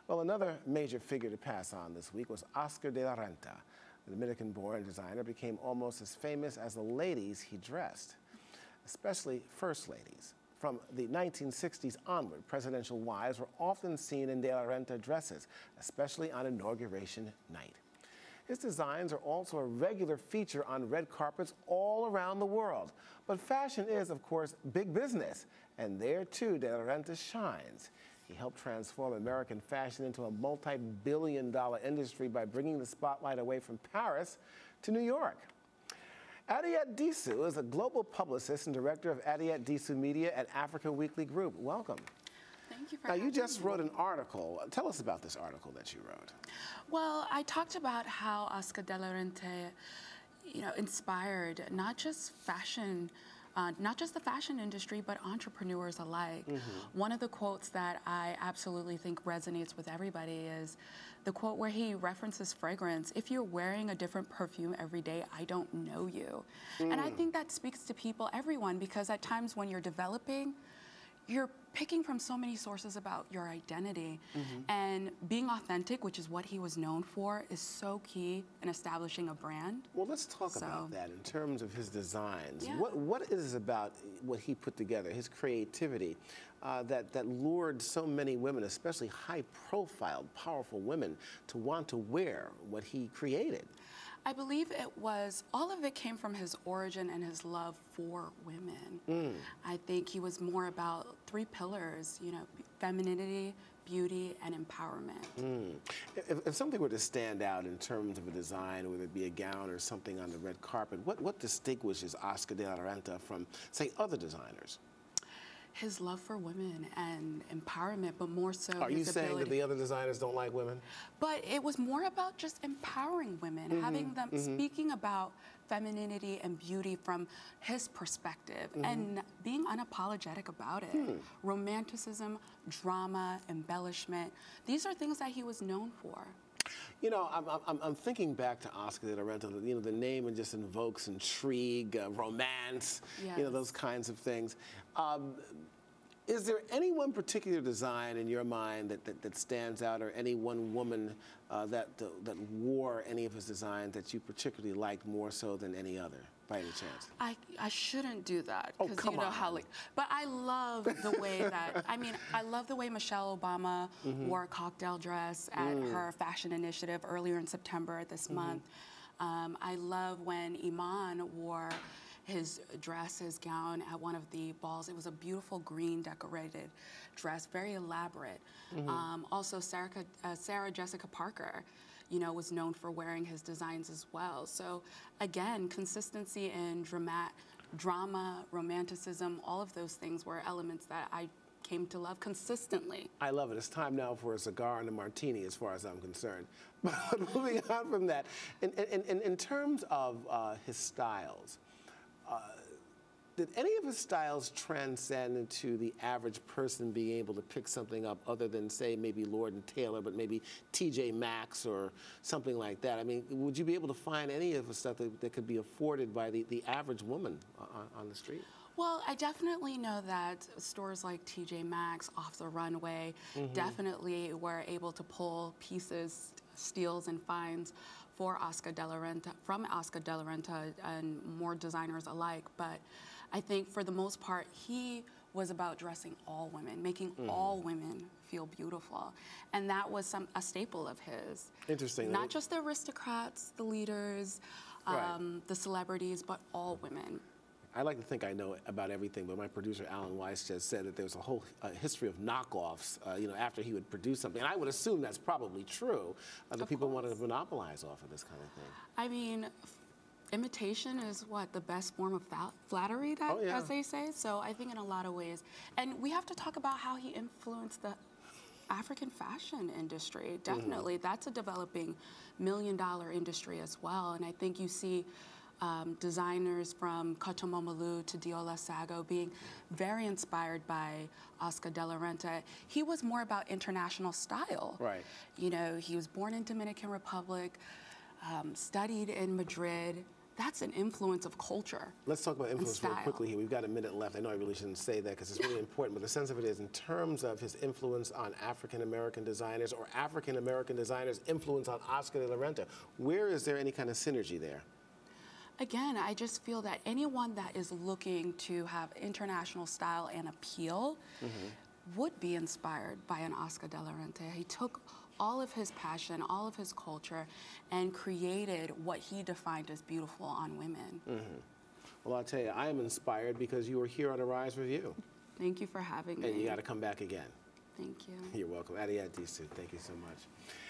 Well, another major figure to pass on this week was Oscar de la Renta. The Dominican-born designer became almost as famous as the ladies he dressed, especially first ladies. From the 1960s onward, presidential wives were often seen in de la Renta dresses, especially on inauguration night. His designs are also a regular feature on red carpets all around the world. But fashion is, of course, big business, and there too de la Renta shines. He helped transform American fashion into a multi-billion-dollar industry by bringing the spotlight away from Paris to New York. Adiat Disu is a global publicist and director of Adiat Disu Media at Africa Weekly Group. Welcome. Thank you for having me. Now, you just me. wrote an article. Tell us about this article that you wrote. Well, I talked about how Oscar de la Renta, inspired not just fashion, not just the fashion industry, but entrepreneurs alike. One of the quotes that I absolutely think resonates with everybody is the quote where he references fragrance. If you're wearing a different perfume every day, I don't know you. And I think that speaks to people, everyone, because at times when you're developing, you're picking from so many sources about your identity, and being authentic, which is what he was known for, is so key in establishing a brand. Well, let's talk about that in terms of his designs. Yeah. What is it about what he put together, his creativity, that lured so many women, especially high-profile, powerful women, to want to wear what he created? I believe all of it came from his origin and his love for women. I think he was more about three pillars, femininity, beauty, and empowerment. If something were to stand out in terms of a design, whether it be a gown or something on the red carpet, what distinguishes Oscar de la Renta from, say, other designers? His love for women and empowerment, but more so Are you saying that the other designers don't like women? But it was more about just empowering women, having them speaking about femininity and beauty from his perspective and being unapologetic about it. Romanticism, drama, embellishment, these are things that he was known for. I'm thinking back to Oscar de la Renta. The name just invokes intrigue, romance, Yes. Those kinds of things. Is there any one particular design in your mind that stands out, or any one woman that wore any of his designs that you particularly liked more so than any other, by any chance? I shouldn't do that, because come on. how but I love the way that, I love the way Michelle Obama wore a cocktail dress at her fashion initiative earlier in September this month. I love when Iman wore his gown at one of the balls. It was a beautiful green decorated dress, very elaborate. Also, Sarah Jessica Parker, was known for wearing his designs as well. So again, consistency in drama, romanticism, all of those things were elements that I came to love consistently. I love it. It's time now for a cigar and a martini, as far as I'm concerned. But moving on from that, in terms of his styles, did any of his styles transcend into the average person being able to pick something up other than, say, maybe Lord & Taylor, but maybe TJ Maxx or something like that? I mean, would you be able to find any of the stuff that could be afforded by the average woman on the street? Well, I definitely know that stores like TJ Maxx, Off the Runway, definitely were able to pull pieces, steals, and finds for Oscar de la Renta, from Oscar de la Renta and more designers alike. But I think for the most part, he was about dressing all women, making all women feel beautiful. And that was a staple of his. Interesting. Not just the aristocrats, the leaders, the celebrities, but all women. I like to think I know about everything, but my producer, Alan Weiss, just said that there's a whole history of knockoffs, after he would produce something. And I would assume that's probably true, that people wanted to monopolize off of this kind of thing. I mean, imitation is the best form of flattery, as they say. So I think in a lot of ways. And we have to talk about how he influenced the African fashion industry. Definitely, that's a developing million-dollar industry as well. And I think you see designers from Kotomomolu to Diola Sago being very inspired by Oscar de la Renta. He was more about international style. Right. He was born in Dominican Republic, studied in Madrid, that's an influence of culture. Let's talk about influence real style. quickly here. We've got a minute left. I know I really shouldn't say that because it's really important, but the sense of it is in terms of his influence on African-American designers or African-American designers' influence on Oscar de la Renta, where is there any kind of synergy there? Again, I just feel that anyone that is looking to have international style and appeal would be inspired by an Oscar de la Renta. He took all of his passion, all of his culture, and created what he defined as beautiful on women. Well, I'll tell you, I am inspired because you were here on Arise Review. Thank you for having me. And you got to come back again. Thank you. You're welcome. Adiat, Disu. Thank you so much.